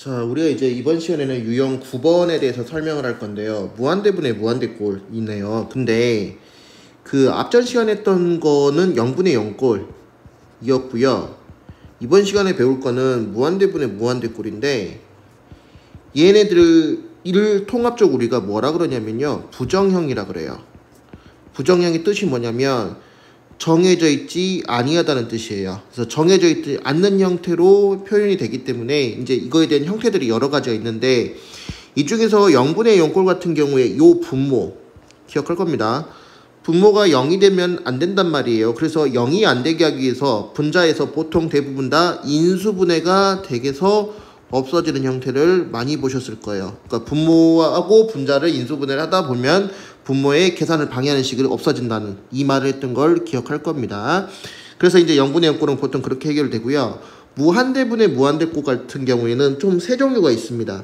자, 우리가 이제 이번 시간에는 유형 9번에 대해서 설명을 할 건데요. 무한대분의 무한대꼴이네요. 근데 그 앞전 시간에 했던 거는 0분의 0꼴이었고요. 이번 시간에 배울 거는 무한대분의 무한대꼴인데 얘네들을 통합적으로 우리가 뭐라 그러냐면요. 부정형이라 그래요. 부정형의 뜻이 뭐냐면 정해져 있지 아니하다는 뜻이에요. 그래서 정해져 있지 않는 형태로 표현이 되기 때문에 이제 이거에 대한 형태들이 여러 가지가 있는데 이 중에서 0분의 0꼴 같은 경우에 요 분모 기억할 겁니다. 분모가 0이 되면 안 된단 말이에요. 그래서 0이 안 되게 하기 위해서 분자에서 보통 대부분 다 인수분해가 댁에서 없어지는 형태를 많이 보셨을 거예요. 그러니까 분모하고 분자를 인수분해를 하다 보면 분모의 계산을 방해하는 식으로 없어진다는 이 말을 했던 걸 기억할 겁니다. 그래서 이제 0분의 0꼴은 보통 그렇게 해결되고요. 무한대분의 무한대꼴 같은 경우에는 좀 세 종류가 있습니다.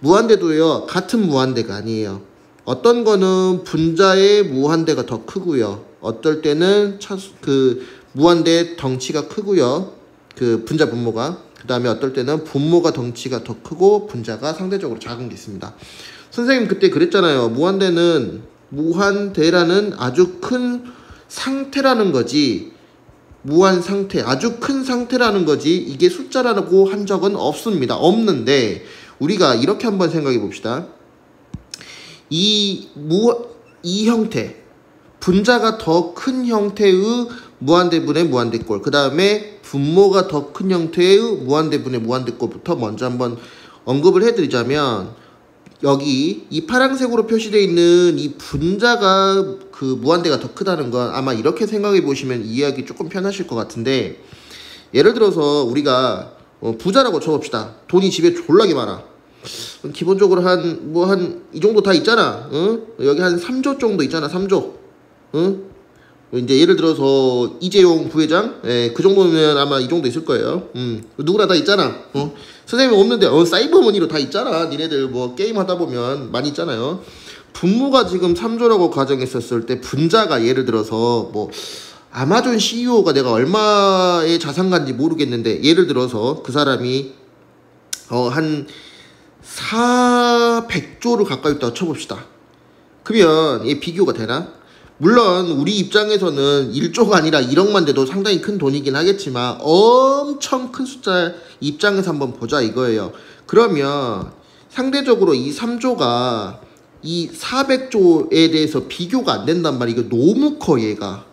무한대도요. 같은 무한대가 아니에요. 어떤 거는 분자의 무한대가 더 크고요. 어떨 때는 그 무한대 덩치가 크고요. 그 분자 분모가. 그 다음에 어떨 때는 분모가 덩치가 더 크고 분자가 상대적으로 작은 게 있습니다. 선생님 그때 그랬잖아요. 무한대라는 아주 큰 상태라는 거지 무한 상태, 아주 큰 상태라는 거지 이게 숫자라고 한 적은 없습니다. 없는데 우리가 이렇게 한번 생각해 봅시다. 이 형태 분자가 더 큰 형태의 무한대분의 무한대꼴 그 다음에 분모가 더 큰 형태의 무한대분의 무한대꼴부터 먼저 한번 언급을 해드리자면 여기 이 파란색으로 표시되어 있는 이 분자가 그 무한대가 더 크다는 건 아마 이렇게 생각해 보시면 이해하기 조금 편하실 것 같은데 예를 들어서 우리가 부자라고 쳐봅시다. 돈이 집에 졸라게 많아. 기본적으로 한 이 정도 다 있잖아. 응? 여기 한 3조 정도 있잖아. 3조. 응? 이제 예를 들어서 이재용 부회장 그 정도면 아마 이 정도 있을 거예요. 누구나 다 있잖아. 선생님 없는데 사이버머니로 다 있잖아. 니네들 뭐 게임 하다 보면 많이 있잖아요. 분모가 지금 3조라고 가정했었을 때 분자가 예를 들어서 뭐 아마존 CEO가 내가 얼마의 자산가인지 모르겠는데 예를 들어서 그 사람이 한 400조를 가까이 있다고 쳐봅시다. 그러면 얘 비교가 되나? 물론 우리 입장에서는 1조가 아니라 1억만 돼도 상당히 큰 돈이긴 하겠지만 엄청 큰 숫자 입장에서 한번 보자 이거예요. 그러면 상대적으로 이 3조가 이 400조에 대해서 비교가 안 된단 말이에요. 이거 너무 커 얘가.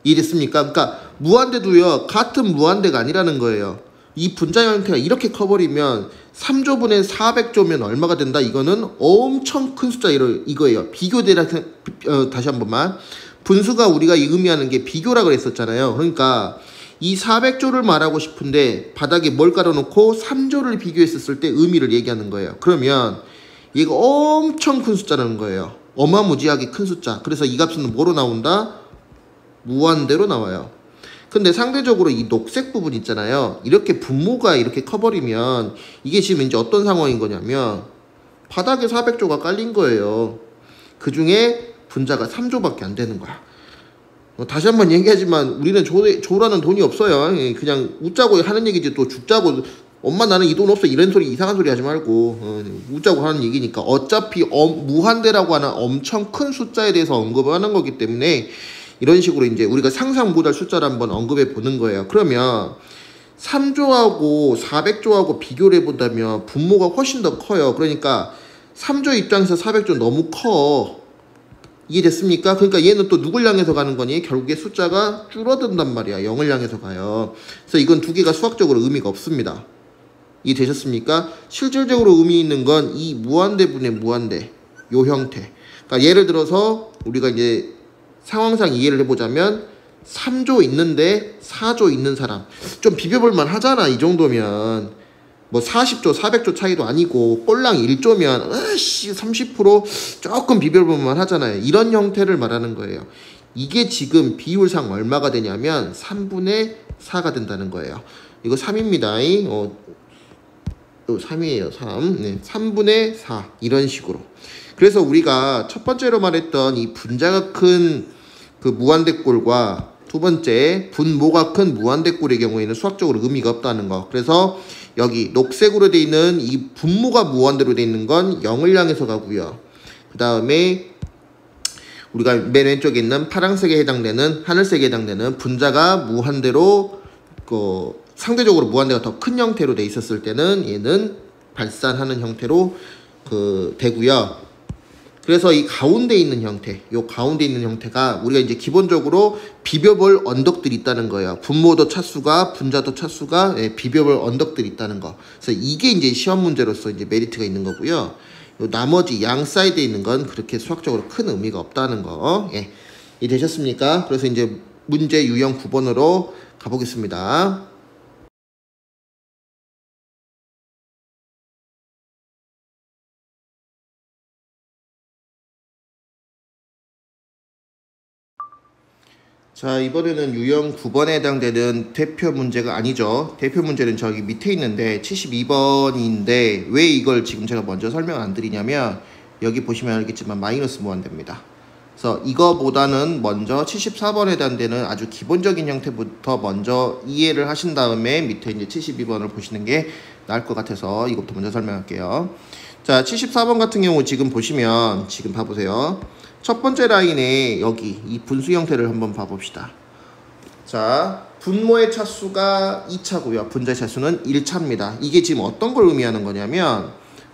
이해됐습니까? 그러니까 무한대도요. 같은 무한대가 아니라는 거예요. 이 분자 형태가 이렇게 커버리면 3조분의 400조면 얼마가 된다? 이거는 엄청 큰 숫자 이거예요. 비교대라 다시 한 번만. 분수가 우리가 의미하는 게 비교라 그랬었잖아요. 그러니까 이 400조를 말하고 싶은데 바닥에 뭘 깔아놓고 3조를 비교했었을 때 의미를 얘기하는 거예요. 그러면 얘가 엄청 큰 숫자라는 거예요. 어마무지하게 큰 숫자. 그래서 이 값은 뭐로 나온다? 무한대로 나와요. 근데 상대적으로 이 녹색 부분 있잖아요. 이렇게 분모가 이렇게 커버리면 이게 지금 이제 어떤 상황인 거냐면 바닥에 400조가 깔린 거예요. 그 중에 분자가 3조밖에 안 되는 거야. 다시 한번 얘기하지만 우리는 조라는 돈이 없어요. 그냥 웃자고 하는 얘기지 또 죽자고 엄마 나는 이 돈 없어 이런 소리 이상한 소리 하지 말고 웃자고 하는 얘기니까 어차피 무한대라고 하는 엄청 큰 숫자에 대해서 언급을 하는 거기 때문에 이런 식으로 이제 우리가 상상 못할 숫자를 한번 언급해 보는 거예요. 그러면 3조하고 400조하고 비교를 해본다면 분모가 훨씬 더 커요. 그러니까 3조 입장에서 400조 너무 커. 이해됐습니까? 그러니까 얘는 또 누굴 향해서 가는 거니? 결국에 숫자가 줄어든단 말이야. 0을 향해서 가요. 그래서 이건 두 개가 수학적으로 의미가 없습니다. 이해되셨습니까? 실질적으로 의미 있는 건 이 무한대분의 무한대 요 형태. 그러니까 예를 들어서 우리가 이제 상황상 이해를 해보자면 3조 있는데 4조 있는 사람 좀 비벼볼만 하잖아. 이 정도면 뭐 40조 400조 차이도 아니고 꼴랑 1조면 30% 조금 비벼볼만 하잖아요. 이런 형태를 말하는 거예요. 이게 지금 비율상 얼마가 되냐면 3분의 4가 된다는 거예요. 이거 3입니다 3이에요 3 네, 3분의 4 이런 식으로. 그래서 우리가 첫 번째로 말했던 이 분자가 큰 그 무한대꼴과 두 번째, 분모가 큰 무한대꼴의 경우에는 수학적으로 의미가 없다는 거. 그래서 여기 녹색으로 돼 있는 이 분모가 무한대로 돼 있는 건 0을 향해서 가고요. 그 다음에 우리가 맨 왼쪽에 있는 파란색에 해당되는, 하늘색에 해당되는 분자가 무한대로 상대적으로 무한대가 더 큰 형태로 돼 있었을 때는 얘는 발산하는 형태로 되고요. 그래서 이 가운데 있는 형태, 요 가운데 있는 형태가 우리가 이제 기본적으로 비벼볼 언덕들이 있다는 거예요. 분모도 차수가, 분자도 차수가, 비벼볼 언덕들이 있다는 거. 그래서 이게 이제 시험 문제로서 이제 메리트가 있는 거고요. 요 나머지 양 사이드에 있는 건 그렇게 수학적으로 큰 의미가 없다는 거. 예. 이해되셨습니까? 그래서 이제 문제 유형 9번으로 가보겠습니다. 자, 이번에는 유형 9번에 해당되는 대표 문제가 아니죠. 대표 문제는 저기 밑에 있는데 72번인데 왜 이걸 지금 제가 먼저 설명 안 드리냐면 여기 보시면 알겠지만 마이너스 무한대입니다. 그래서 이거보다는 먼저 74번에 해당되는 아주 기본적인 형태부터 먼저 이해를 하신 다음에 밑에 이제 72번을 보시는 게 나을 것 같아서 이것부터 먼저 설명할게요. 자, 74번 같은 경우 지금 보시면 지금 봐보세요. 첫 번째 라인에 여기 이 분수 형태를 한번 봐봅시다. 자, 분모의 차수가 2차고요. 분자의 차수는 1차입니다. 이게 지금 어떤 걸 의미하는 거냐면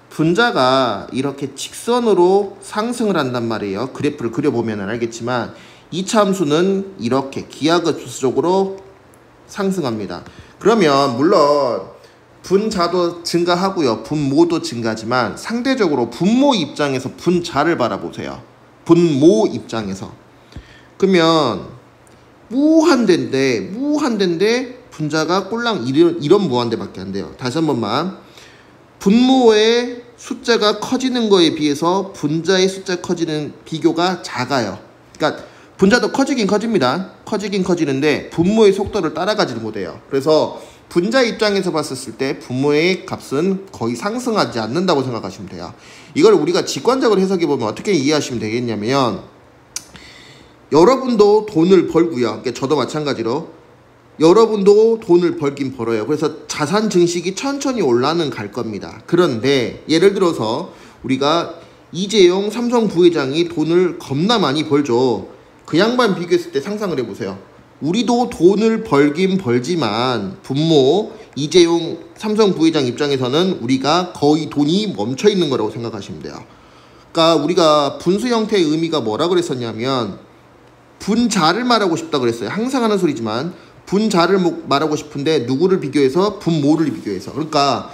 분자가 이렇게 직선으로 상승을 한단 말이에요. 그래프를 그려보면 알겠지만 2차 함수는 이렇게 기하급수적으로 상승합니다. 그러면 물론 분자도 증가하고요. 분모도 증가하지만 상대적으로 분모 입장에서 분자를 바라보세요. 분모 입장에서. 그러면 무한대인데 분자가 꼴랑 이런 무한대밖에 안 돼요. 다시 한 번만. 분모의 숫자가 커지는 거에 비해서 분자의 숫자 커지는 비교가 작아요. 그러니까 분자도 커지긴 커지는데 분모의 속도를 따라가지를 못해요. 그래서 분자 입장에서 봤을 때 분모의 값은 거의 상승하지 않는다고 생각하시면 돼요. 이걸 우리가 직관적으로 해석해보면 어떻게 이해하시면 되겠냐면 여러분도 돈을 벌고요. 그러니까 저도 마찬가지로 여러분도 돈을 벌긴 벌어요. 그래서 자산 증식이 천천히 올라는 갈 겁니다. 그런데 예를 들어서 우리가 이재용 삼성 부회장이 돈을 겁나 많이 벌죠. 그 양반 비교했을 때 상상을 해보세요. 우리도 돈을 벌긴 벌지만 분모 이재용 삼성 부회장 입장에서는 우리가 거의 돈이 멈춰 있는 거라고 생각하시면 돼요. 그러니까 우리가 분수 형태의 의미가 뭐라 그랬었냐면 분자를 말하고 싶다 그랬어요. 항상 하는 소리지만 분자를 말하고 싶은데 누구를 비교해서? 분모를 비교해서. 그러니까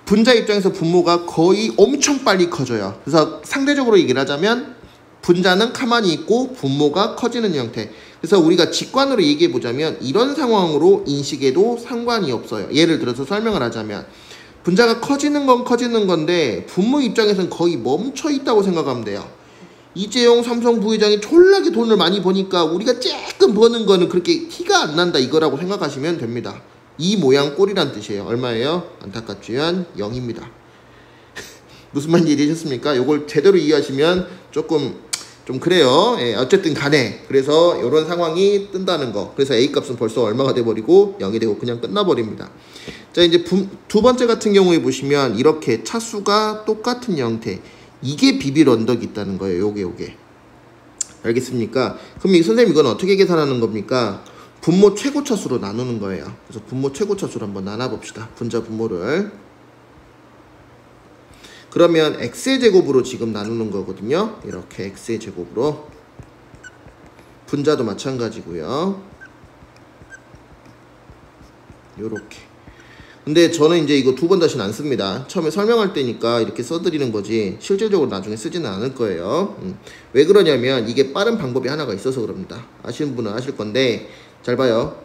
분자 입장에서 분모가 거의 엄청 빨리 커져요. 그래서 상대적으로 얘기를 하자면 분자는 가만히 있고 분모가 커지는 형태. 그래서 우리가 직관으로 얘기해 보자면 이런 상황으로 인식해도 상관이 없어요. 예를 들어서 설명을 하자면 분자가 커지는 건 커지는 건데 분모 입장에서는 거의 멈춰 있다고 생각하면 돼요. 이재용 삼성 부회장이 졸라게 돈을 많이 버니까 우리가 조금 버는 거는 그렇게 티가 안 난다 이거라고 생각하시면 됩니다. 이 모양 꼴이란 뜻이에요. 얼마예요? 안타깝지만 0입니다. 무슨 말인지 이해되셨습니까? 이걸 제대로 이해하시면 좀 그래요. 예, 어쨌든 간에 그래서 이런 상황이 뜬다는 거. 그래서 A값은 벌써 얼마가 돼버리고 0이 되고 그냥 끝나버립니다. 자, 이제 두 번째 같은 경우에 보시면 이렇게 차수가 똑같은 형태. 이게 비빌 언덕이 있다는 거예요. 요게. 알겠습니까? 그럼 선생님 이건 어떻게 계산하는 겁니까? 분모 최고차수로 나누는 거예요. 그래서 분모 최고차수로 한번 나눠봅시다. 분자 분모를. 그러면 x의 제곱으로 지금 나누는 거거든요. 이렇게 x의 제곱으로. 분자도 마찬가지고요. 요렇게. 근데 저는 이제 이거 두 번 다시는 안 씁니다. 처음에 설명할 때니까 이렇게 써드리는 거지 실질적으로 나중에 쓰지는 않을 거예요. 왜 그러냐면 이게 빠른 방법이 하나가 있어서 그럽니다. 아시는 분은 아실 건데 잘 봐요.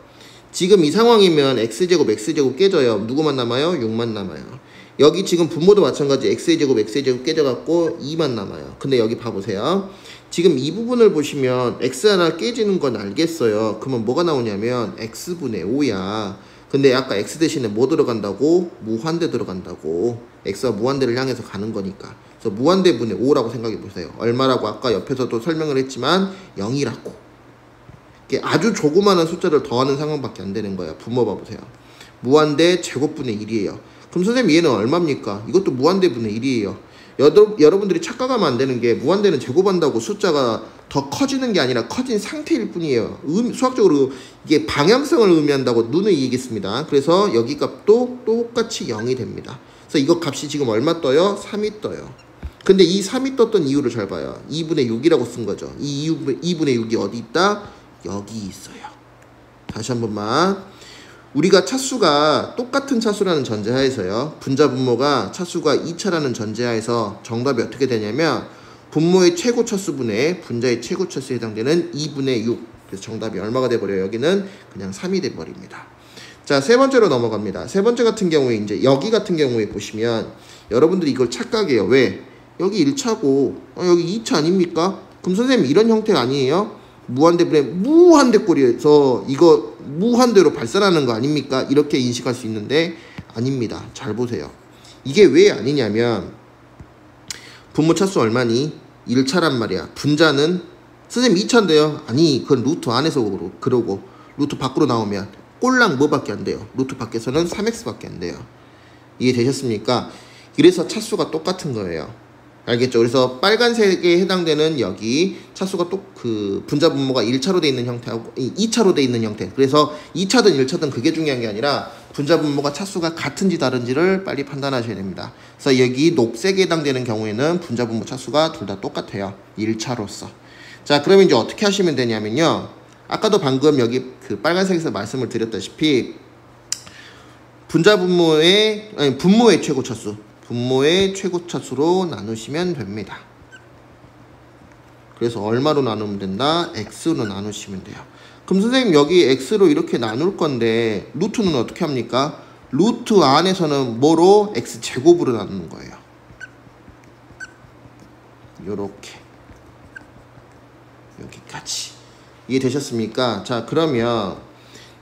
지금 이 상황이면 x제곱 깨져요. 누구만 남아요? 6만 남아요. 여기 지금 분모도 마찬가지 x의 제곱 깨져갖고 2만 남아요. 근데 여기 봐보세요. 지금 이 부분을 보시면 x 하나 깨지는 건 알겠어요. 그러면 뭐가 나오냐면 x분의 5야. 근데 아까 x 대신에 뭐 들어간다고? 무한대 들어간다고. x가 무한대를 향해서 가는 거니까. 그래서 무한대분의 5라고 생각해 보세요. 얼마라고 아까 옆에서도 설명을 했지만 0이라고. 이게 아주 조그마한 숫자를 더하는 상황밖에 안 되는 거예요. 분모 봐보세요. 무한대 제곱분의 1이에요. 그럼 선생님 얘는 얼마입니까? 이것도 무한대분의 1이에요. 여러분들이 착각하면 안 되는 게 무한대는 제곱한다고 숫자가 더 커지는 게 아니라 커진 상태일 뿐이에요. 수학적으로 이게 방향성을 의미한다고 누누이 얘기했습니다. 그래서 여기 값도 똑같이 0이 됩니다. 그래서 이거 값이 지금 얼마 떠요? 3이 떠요. 근데 이 3이 떴던 이유를 잘 봐요. 2분의 6이라고 쓴 거죠. 이 2분의 6이 어디 있다? 여기 있어요. 다시 한 번만. 우리가 차수가 똑같은 차수라는 전제하에서요. 분자 분모가 차수가 2차라는 전제하에서 정답이 어떻게 되냐면 분모의 최고 차수분의 분자의 최고 차수에 해당되는 2분의 6. 그래서 정답이 얼마가 돼버려요? 여기는 그냥 3이 돼버립니다. 자, 세 번째로 넘어갑니다. 세 번째 같은 경우에 이제 여기 같은 경우에 보시면 여러분들이 이걸 착각해요. 왜? 여기 1차고 여기 2차 아닙니까? 그럼 선생님 이런 형태 아니에요? 무한대분의 무한대꼴이어서 이거 무한대로 발산하는 거 아닙니까? 이렇게 인식할 수 있는데 아닙니다. 잘 보세요. 이게 왜 아니냐면 분모 차수 얼마니? 1차란 말이야. 분자는 선생님 2차인데요. 아니 그건 루트 안에서 그러고 루트 밖으로 나오면 꼴랑 뭐밖에 안 돼요? 루트 밖에서는 3x밖에 안 돼요. 이해되셨습니까? 그래서 차수가 똑같은 거예요. 알겠죠? 그래서 빨간색에 해당되는 여기 차수가 분자 분모가 1차로 돼 있는 형태하고 2차로 돼 있는 형태. 그래서 2차든 1차든 그게 중요한 게 아니라 분자 분모가 차수가 같은지 다른지를 빨리 판단하셔야 됩니다. 그래서 여기 녹색에 해당되는 경우에는 분자 분모 차수가 둘 다 똑같아요. 1차로서. 자, 그러면 이제 어떻게 하시면 되냐면요. 아까도 방금 여기 빨간색에서 말씀을 드렸다시피 분모의 최고 차수. 분모의 최고 차수로 나누시면 됩니다. 그래서 얼마로 나누면 된다? x로 나누시면 돼요. 그럼 선생님 여기 x로 이렇게 나눌 건데 루트는 어떻게 합니까? 루트 안에서는 뭐로? x제곱으로 나누는 거예요. 요렇게 여기까지 이해되셨습니까? 자, 그러면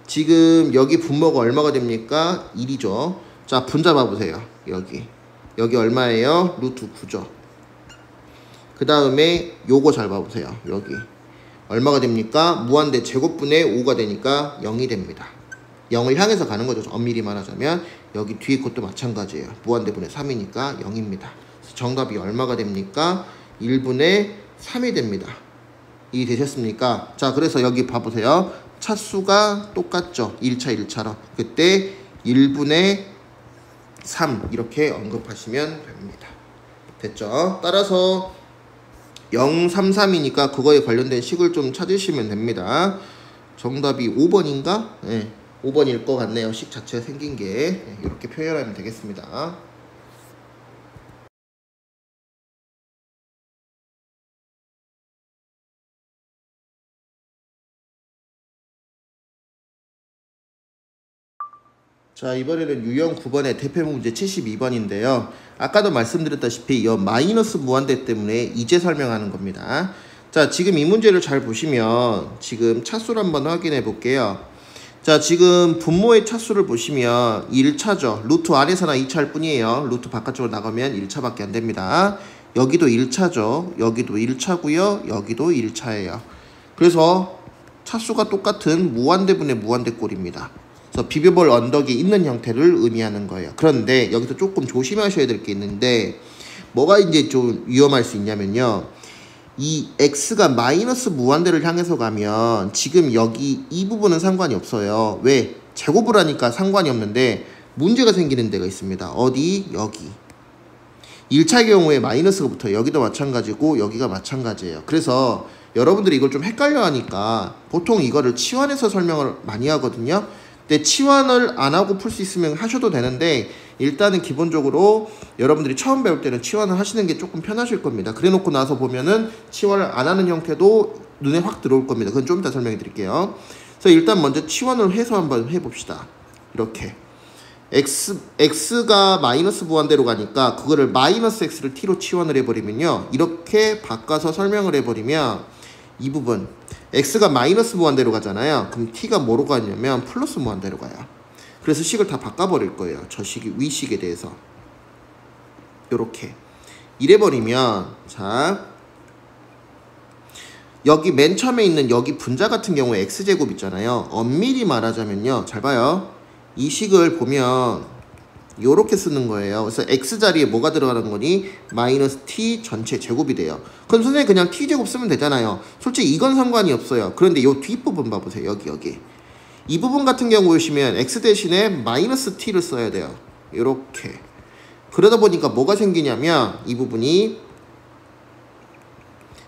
지금 여기 분모가 얼마가 됩니까? 1이죠. 자, 분자 봐보세요. 여기 얼마예요? 루트 9죠. 그 다음에 요거 잘 봐보세요. 여기 얼마가 됩니까? 무한대 제곱분의 5가 되니까 0이 됩니다. 0을 향해서 가는 거죠. 엄밀히 말하자면 여기 뒤에 것도 마찬가지예요. 무한대분의 3이니까 0입니다. 정답이 얼마가 됩니까? 1분의 3이 됩니다. 이해되셨습니까? 자, 그래서 여기 봐보세요. 차수가 똑같죠. 1차로. 그때 1분의 3 이렇게 언급하시면 됩니다. 됐죠? 따라서 033이니까 그거에 관련된 식을 좀 찾으시면 됩니다. 정답이 5번인가? 네, 5번일 것 같네요. 식 자체가 생긴 게 이렇게 표현하면 되겠습니다. 자, 이번에는 유형 9번의 대표 문제 72번인데요. 아까도 말씀드렸다시피 이 마이너스 무한대 때문에 이제 설명하는 겁니다. 자, 지금 이 문제를 잘 보시면 지금 차수를 한번 확인해 볼게요. 자, 지금 분모의 차수를 보시면 1차죠. 루트 안에서나 2차일 뿐이에요. 루트 바깥쪽으로 나가면 1차밖에 안 됩니다. 여기도 1차죠. 여기도 1차고요. 여기도 1차예요. 그래서 차수가 똑같은 무한대분의 무한대꼴입니다. 그래서 비벼볼 언덕이 있는 형태를 의미하는 거예요. 그런데 여기서 조금 조심하셔야 될 게 있는데 뭐가 이제 좀 위험할 수 있냐면요. 이 x가 마이너스 무한대를 향해서 가면 지금 여기 이 부분은 상관이 없어요. 왜? 제곱을 하니까 상관이 없는데 문제가 생기는 데가 있습니다. 어디? 여기. 1차 경우에 마이너스가 붙어요. 여기도 마찬가지고 여기가 마찬가지예요. 그래서 여러분들이 이걸 좀 헷갈려 하니까 보통 이거를 치환해서 설명을 많이 하거든요. 근데 치환을 안 하고 풀 수 있으면 하셔도 되는데 일단은 기본적으로 여러분들이 처음 배울 때는 치환을 하시는 게 조금 편하실 겁니다. 그래 놓고 나서 보면은 치환을 안 하는 형태도 눈에 확 들어올 겁니다. 그건 좀 이따 설명해 드릴게요. 그래서 일단 먼저 치환을 해서 한번 해봅시다. 이렇게 x가 마이너스 무한대로 가니까 그거를 마이너스 x를 t로 치환을 해버리면요. 이렇게 바꿔서 설명을 해버리면 이 부분 x가 마이너스 무한대로 가잖아요. 그럼 t가 뭐로 가냐면 플러스 무한대로 가요. 그래서 식을 다 바꿔버릴 거예요. 저 식이 위식에 대해서 요렇게 이래버리면 자 여기 맨 처음에 있는 여기 분자 같은 경우에 x제곱 있잖아요. 엄밀히 말하자면요. 잘 봐요. 이 식을 보면 요렇게 쓰는 거예요. 그래서 x자리에 뭐가 들어가는 거니? 마이너스 t 전체 제곱이 돼요. 그럼 선생님 그냥 t제곱 쓰면 되잖아요. 솔직히 이건 상관이 없어요. 그런데 요 뒷부분 봐보세요. 여기. 이 부분 같은 경우 보시면 x 대신에 마이너스 t를 써야 돼요. 요렇게. 그러다 보니까 뭐가 생기냐면 이 부분이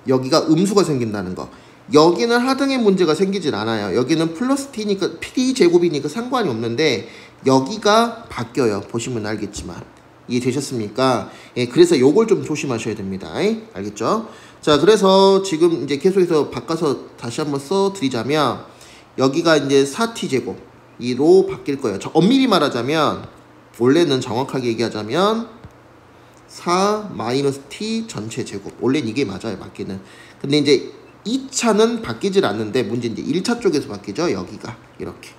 여기가 음수가 생긴다는 거. 여기는 하등의 문제가 생기질 않아요. 여기는 플러스 t니까 t제곱이니까 상관이 없는데 여기가 바뀌어요. 보시면 알겠지만. 이해되셨습니까? 예, 그래서 요걸 좀 조심하셔야 됩니다. 알겠죠? 자, 그래서 지금 이제 계속해서 바꿔서 다시 한번 써드리자면 여기가 이제 4t제곱 이로 바뀔 거예요. 엄밀히 말하자면 원래는 정확하게 얘기하자면 4 마이너스 t 전체 제곱. 원래는 이게 맞아요. 맞기는. 근데 이제 2차는 바뀌질 않는데 문제 이제 1차 쪽에서 바뀌죠. 여기가 이렇게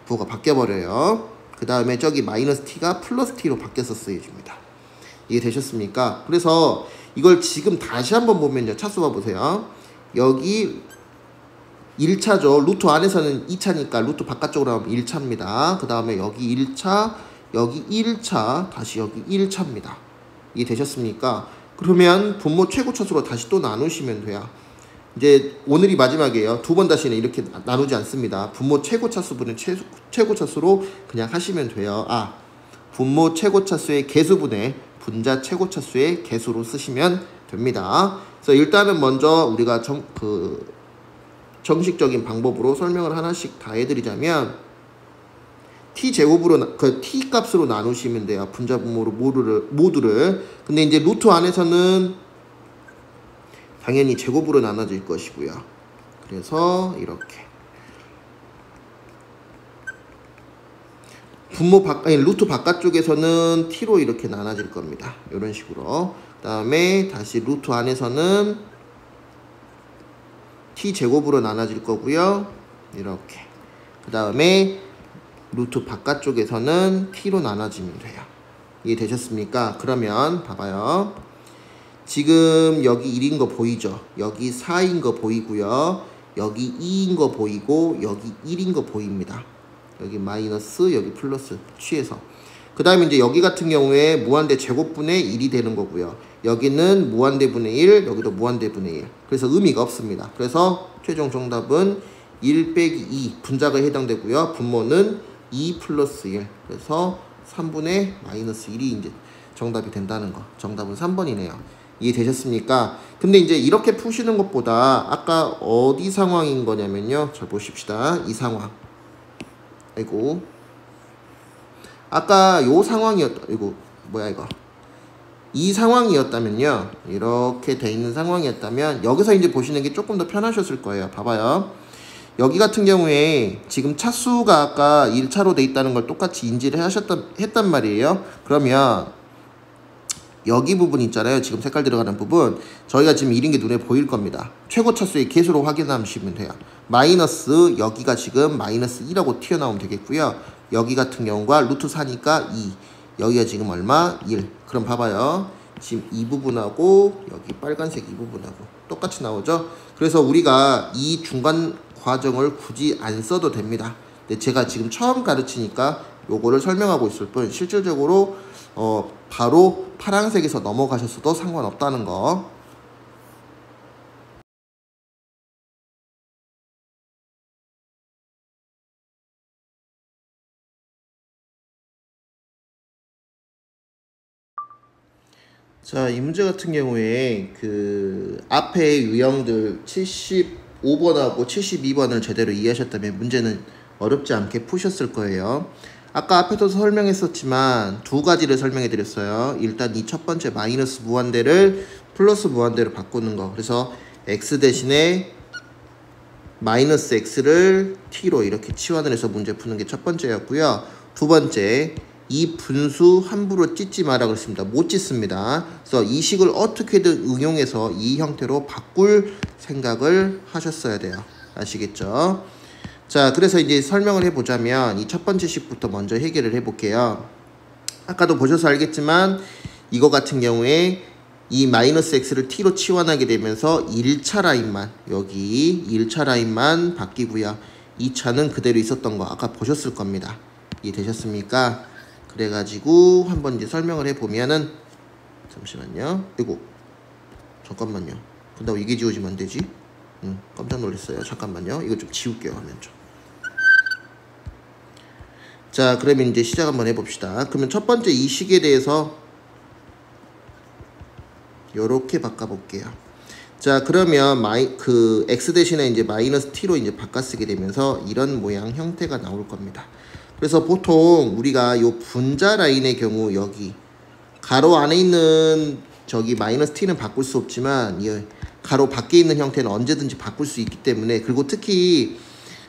부호가 바뀌어버려요. 그 다음에 저기 마이너스 t가 플러스 t로 바뀌었었어요. 줍니다. 이해되셨습니까? 그래서 이걸 지금 다시 한번 보면요. 차수 봐보세요. 여기 1차죠. 루트 안에서는 2차니까 루트 바깥쪽으로 하면 1차입니다. 그 다음에 여기 1차, 여기 1차, 다시 여기 1차입니다. 이해되셨습니까? 그러면 분모 최고차수로 다시 또 나누시면 돼요. 이제 오늘이 마지막이에요. 두 번 다시는 이렇게 나누지 않습니다. 분모 최고차수분은 최고차수로 그냥 하시면 돼요. 분모 최고차수의 개수분의 분자 최고차수의 개수로 쓰시면 됩니다. 그래서 일단은 먼저 우리가 정식적인 방법으로 설명을 하나씩 다 해드리자면 t제곱으로 t 값으로 나누시면 돼요. 분자 분모로 모두를. 근데 이제 루트 안에서는 당연히 제곱으로 나눠질 것이고요. 그래서 이렇게 루트 바깥쪽에서는 t로 이렇게 나눠질 겁니다. 이런 식으로. 그 다음에 다시 루트 안에서는 t제곱으로 나눠질 거고요. 이렇게. 그 다음에 루트 바깥쪽에서는 t로 나눠지면 돼요. 이해되셨습니까? 그러면 봐봐요. 지금 여기 1인 거 보이죠? 여기 4인 거 보이고요. 여기 2인 거 보이고 여기 1인 거 보입니다. 여기 마이너스, 여기 플러스 취해서. 그 다음에 이제 여기 같은 경우에 무한대 제곱분의 1이 되는 거고요. 여기는 무한대분의 1, 여기도 무한대분의 1. 그래서 의미가 없습니다. 그래서 최종 정답은 1 빼기 2 분자가 해당되고요. 분모는 2 플러스 1. 그래서 3분의 마이너스 1이 이제 정답이 된다는 거. 정답은 3번이네요. 이해되셨습니까? 근데 이제 이렇게 푸시는 것보다 아까 어디 상황인 거냐면요. 잘 보십시다. 이 상황. 아이고. 아까 요 상황이었다. 이 상황이었다면요. 이렇게 돼 있는 상황이었다면 여기서 이제 보시는 게 조금 더 편하셨을 거예요. 봐봐요. 여기 같은 경우에 지금 차수가 아까 1차로 돼 있다는 걸 똑같이 인지를 했단 말이에요. 그러면 여기 부분 있잖아요. 지금 색깔 들어가는 부분. 저희가 지금 1인 게 눈에 보일 겁니다. 최고 차수의 개수로 확인하시면 돼요. 마이너스 여기가 지금 마이너스 2라고 튀어나오면 되겠고요. 여기 같은 경우가 루트 4니까 2. 여기가 지금 얼마? 1. 그럼 봐봐요. 지금 이 부분하고 여기 빨간색 이 부분하고 똑같이 나오죠. 그래서 우리가 이 중간 과정을 굳이 안 써도 됩니다. 근데 제가 지금 처음 가르치니까 요거를 설명하고 있을 뿐 실질적으로 바로 파란색에서 넘어가셨어도 상관없다는 거. 자, 이 문제 같은 경우에 그 앞에 유형들 75번하고 72번을 제대로 이해하셨다면 문제는 어렵지 않게 푸셨을 거예요. 아까 앞에도 설명했었지만 두 가지를 설명해 드렸어요. 일단 이 첫 번째 마이너스 무한대를 플러스 무한대로 바꾸는 거. 그래서 x 대신에 마이너스 x를 t로 이렇게 치환을 해서 문제 푸는 게 첫 번째였고요. 두 번째, 이 분수 함부로 찢지 마라 그랬습니다. 못 찢습니다. 그래서 이 식을 어떻게든 응용해서 이 형태로 바꿀 생각을 하셨어야 돼요. 아시겠죠? 자, 그래서 이제 설명을 해보자면 이 첫 번째 식부터 먼저 해결을 해볼게요. 아까도 보셔서 알겠지만 이거 같은 경우에 이 마이너스 x를 t로 치환하게 되면서 1차 라인만, 여기 1차 라인만 바뀌고요. 2차는 그대로 있었던 거 아까 보셨을 겁니다. 이해되셨습니까? 그래가지고 한번 이제 설명을 해보면은, 잠시만요. 이거 잠깐만요. 근데 이게 지워지면 안 되지? 깜짝 놀랐어요. 잠깐만요. 이거 좀 지울게요. 화면 좀. 자, 그러면 이제 시작 한번 해봅시다. 그러면 첫 번째 이 식에 대해서 요렇게 바꿔볼게요. 자, 그러면 x 대신에 이제 마이너스 t로 이제 바꿔 쓰게 되면서 이런 모양 형태가 나올 겁니다. 그래서 보통 우리가 요 분자 라인의 경우 여기 가로 안에 있는 저기 마이너스 t는 바꿀 수 없지만 이 가로 밖에 있는 형태는 언제든지 바꿀 수 있기 때문에, 그리고 특히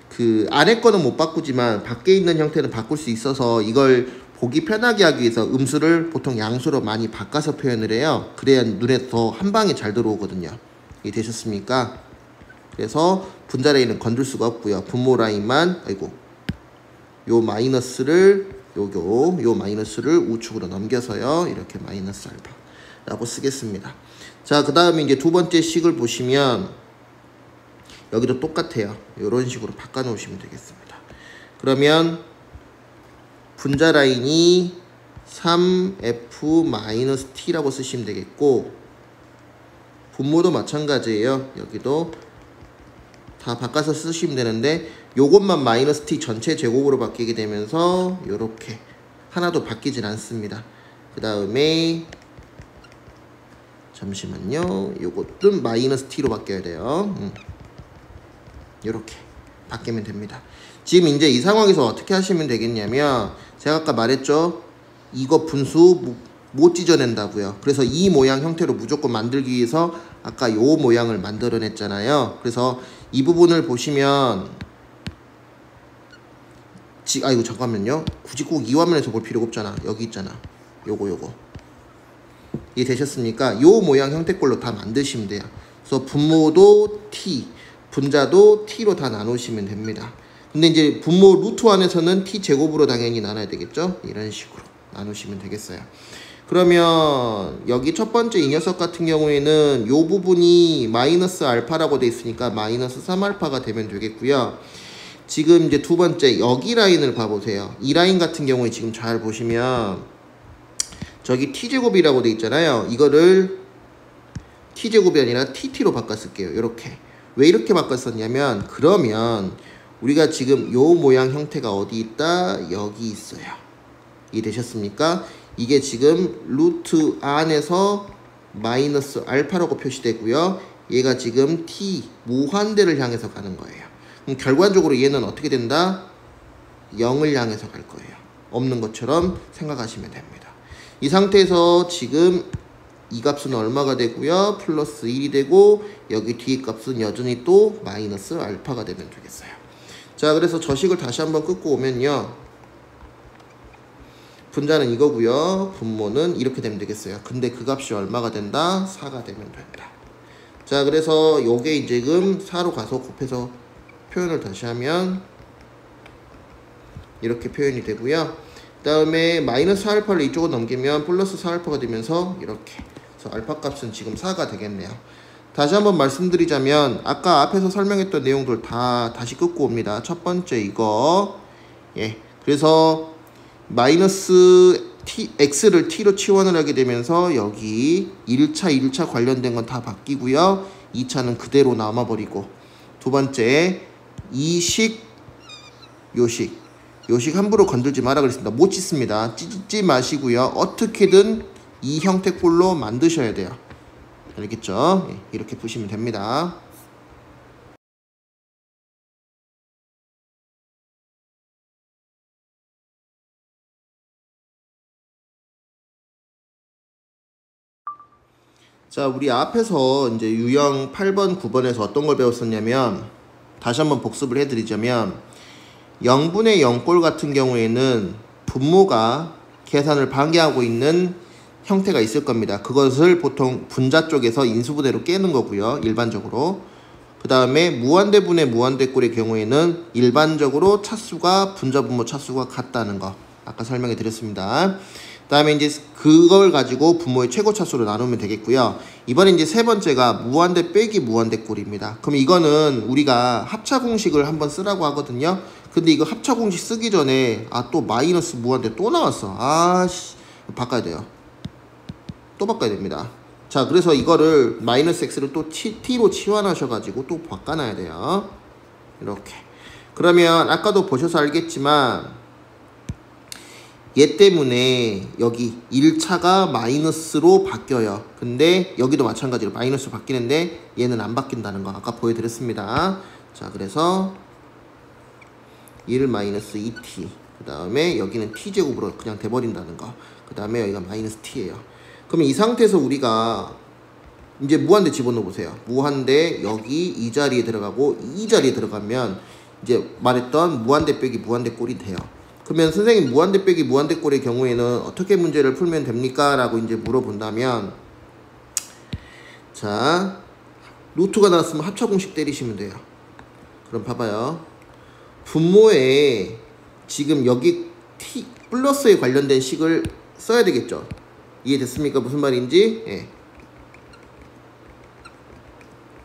그 안에 거는 못 바꾸지만 밖에 있는 형태는 바꿀 수 있어서 이걸 보기 편하게 하기 위해서 음수를 보통 양수로 많이 바꿔서 표현을 해요. 그래야 눈에 더 한 방에 잘 들어오거든요. 이해 되셨습니까? 그래서 분자 라인은 건들 수가 없고요. 분모 라인만, 아이고, 요 마이너스를 요 마이너스를 우측으로 넘겨서요. 이렇게 마이너스 알파라고 쓰겠습니다. 자, 그 다음에 이제 두 번째 식을 보시면 여기도 똑같아요. 이런 식으로 바꿔 놓으시면 되겠습니다. 그러면 분자 라인이 3f-t라고 쓰시면 되겠고, 분모도 마찬가지예요. 여기도 다 바꿔서 쓰시면 되는데 요것만 마이너스 t 전체 제곱으로 바뀌게 되면서 요렇게 하나도 바뀌진 않습니다. 그 다음에 잠시만요. 요것도 마이너스 t로 바뀌어야 돼요. 요렇게 바뀌면 됩니다. 지금 이제 이 상황에서 어떻게 하시면 되겠냐면, 제가 아까 말했죠. 이거 분수 못 찢어낸다고요. 그래서 이 모양 형태로 무조건 만들기 위해서 아까 요 모양을 만들어냈잖아요. 그래서 이 부분을 보시면 아이고 잠깐만요. 굳이 꼭 이 화면에서 볼 필요가 없잖아. 여기 있잖아. 요거 이해되셨습니까? 요 모양 형태꼴로 다 만드시면 돼요. 그래서 분모도 t, 분자도 t로 다 나누시면 됩니다. 근데 이제 분모 루트 안에서는 t 제곱으로 당연히 나눠야 되겠죠? 이런 식으로 나누시면 되겠어요. 그러면 여기 첫 번째 이 녀석 같은 경우에는 요 부분이 마이너스 알파라고 돼 있으니까 마이너스 3알파가 되면 되겠고요. 지금 이제 두 번째 여기 라인을 봐보세요. 이 라인 같은 경우에 지금 잘 보시면 저기 t제곱이라고 돼 있잖아요. 이거를 t제곱이 아니라 tt로 바꿨을게요. 이렇게. 왜 이렇게 바꿨었냐면, 그러면 우리가 지금 요 모양 형태가 어디 있다? 여기 있어요. 이해되셨습니까? 이게 지금 루트 안에서 마이너스 알파라고 표시되고요. 얘가 지금 t 무한대를 향해서 가는 거예요. 그럼 결과적으로 얘는 어떻게 된다? 0을 향해서 갈 거예요. 없는 것처럼 생각하시면 됩니다. 이 상태에서 지금 이 값은 얼마가 되고요? 플러스 1이 되고, 여기 뒤에 값은 여전히 또 마이너스 알파가 되면 되겠어요. 자, 그래서 저 식을 다시 한번 끊고 오면요. 분자는 이거고요. 분모는 이렇게 되면 되겠어요. 근데 그 값이 얼마가 된다? 4가 되면 됩니다. 자, 그래서 요게 이제 지금 4로 가서 곱해서 표현을 다시 하면 이렇게 표현이 되고요. 그 다음에 마이너스 알파를 이쪽으로 넘기면 플러스 4알파가 되면서 이렇게. 그래서 알파 값은 지금 4가 되겠네요. 다시 한번 말씀드리자면 아까 앞에서 설명했던 내용들 다 다시 끊고 옵니다. 첫 번째 이거. 예. 그래서 마이너스 x를 t로 치환을 하게 되면서 여기 1차 관련된 건 다 바뀌고요. 2차는 그대로 남아버리고, 두 번째 이 식, 요식 함부로 건들지 마라 그랬습니다. 못 찢습니다. 찢지 마시고요. 어떻게든 이 형태꼴로 만드셔야 돼요. 알겠죠? 예, 이렇게 보시면 됩니다. 자, 우리 앞에서 이제 유형 8번, 9번에서 어떤 걸 배웠었냐면, 다시 한번 복습을 해드리자면, 0분의 0꼴 같은 경우에는 분모가 계산을 방해하고 있는 형태가 있을 겁니다. 그것을 보통 분자 쪽에서 인수분해로 깨는 거고요. 일반적으로. 그 다음에 무한대분의 무한대꼴의 경우에는 일반적으로 차수가 분자 분모 차수가 같다는 거 아까 설명해 드렸습니다. 다음에 이제 그걸 가지고 분모의 최고 차수로 나누면 되겠고요. 이번에 이제 세 번째가 무한대 빼기 무한대 꼴입니다. 그럼 이거는 우리가 합차 공식을 한번 쓰라고 하거든요. 근데 이거 합차 공식 쓰기 전에 또 마이너스 무한대 또 나왔어. 아씨, 바꿔야 돼요. 또 바꿔야 됩니다. 자, 그래서 이거를 마이너스 x를 또 t로 치환하셔가지고 또 바꿔놔야 돼요. 이렇게. 그러면 아까도 보셔서 알겠지만 얘 때문에 여기 1차가 마이너스로 바뀌어요. 근데 여기도 마찬가지로 마이너스로 바뀌는데 얘는 안 바뀐다는 거 아까 보여드렸습니다. 자, 그래서 1 마이너스 2t, 그 다음에 여기는 t제곱으로 그냥 돼버린다는 거, 그 다음에 여기가 마이너스 t예요. 그러면 이 상태에서 우리가 이제 무한대 집어넣어 보세요. 무한대 여기 이 자리에 들어가고 이 자리에 들어가면 이제 말했던 무한대 빼기 무한대 꼴이 돼요. 그러면 선생님 무한대 빼기 무한대 꼴의 경우에는 어떻게 문제를 풀면 됩니까? 라고 이제 물어본다면, 자, 루트가 나왔으면 합차 공식 때리시면 돼요. 그럼 봐봐요. 분모에 지금 여기 t 플러스에 관련된 식을 써야 되겠죠. 이해됐습니까? 무슨 말인지? 예.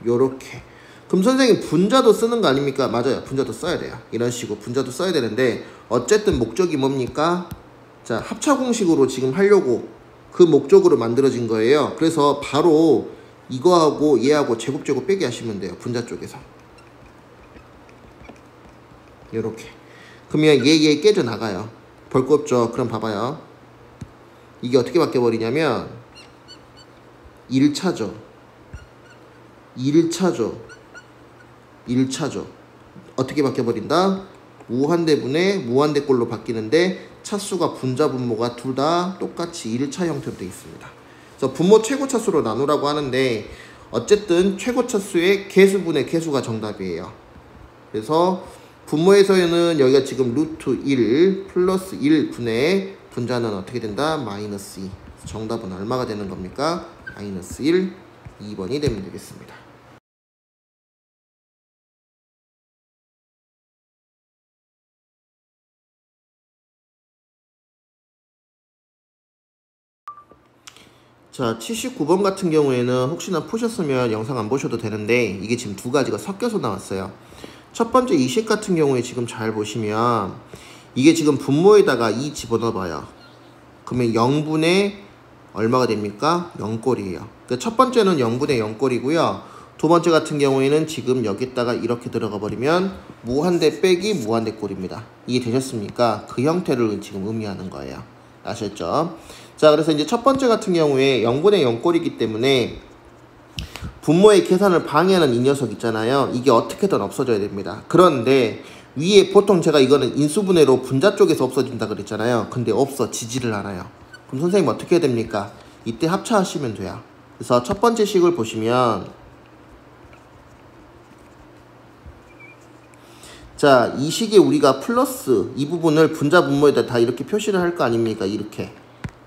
요렇게. 그럼 선생님 분자도 쓰는 거 아닙니까? 맞아요. 분자도 써야 돼요. 이런 식으로 분자도 써야 되는데 어쨌든 목적이 뭡니까? 자, 합차 공식으로 지금 하려고 그 목적으로 만들어진 거예요. 그래서 바로 이거하고 얘하고 제곱 빼기 하시면 돼요. 분자 쪽에서. 요렇게. 그러면 얘 깨져 나가요. 볼 거 없죠. 그럼 봐봐요. 이게 어떻게 바뀌어버리냐면 1차죠. 1차죠. 어떻게 바뀌어버린다? 무한대분의 무한대꼴로 바뀌는데 차수가 분자 분모가 둘 다 똑같이 1차 형태로 되어 있습니다. 그래서 분모 최고 차수로 나누라고 하는데 어쨌든 최고 차수의 개수분의 개수가 정답이에요. 그래서 분모에서는 여기가 지금 루트 1 플러스 1분의 분자는 어떻게 된다? 마이너스 2. 정답은 얼마가 되는 겁니까? 마이너스 1, 2번이 되면 되겠습니다. 자, 79번 같은 경우에는 혹시나 푸셨으면 영상 안 보셔도 되는데 이게 지금 두 가지가 섞여서 나왔어요. 첫 번째 이 식 같은 경우에 지금 잘 보시면 이게 지금 분모에다가 2 집어넣어 봐요. 그러면 0분의 얼마가 됩니까? 0꼴이에요. 그러니까 첫 번째는 0분의 0꼴이고요. 두 번째 같은 경우에는 지금 여기다가 이렇게 들어가 버리면 무한대 빼기 무한대 꼴입니다. 이해 되셨습니까? 그 형태를 지금 의미하는 거예요. 아셨죠? 자, 그래서 이제 첫 번째 같은 경우에 0분의 0꼴이기 때문에 분모의 계산을 방해하는 이 녀석 있잖아요. 이게 어떻게든 없어져야 됩니다. 그런데 위에 보통 제가 이거는 인수분해로 분자 쪽에서 없어진다 그랬잖아요. 근데 없어지지를 않아요. 그럼 선생님 어떻게 해야 됩니까? 이때 합차하시면 돼요. 그래서 첫 번째 식을 보시면, 자, 이 식에 우리가 플러스 이 부분을 분자 분모에다 다 이렇게 표시를 할 거 아닙니까? 이렇게.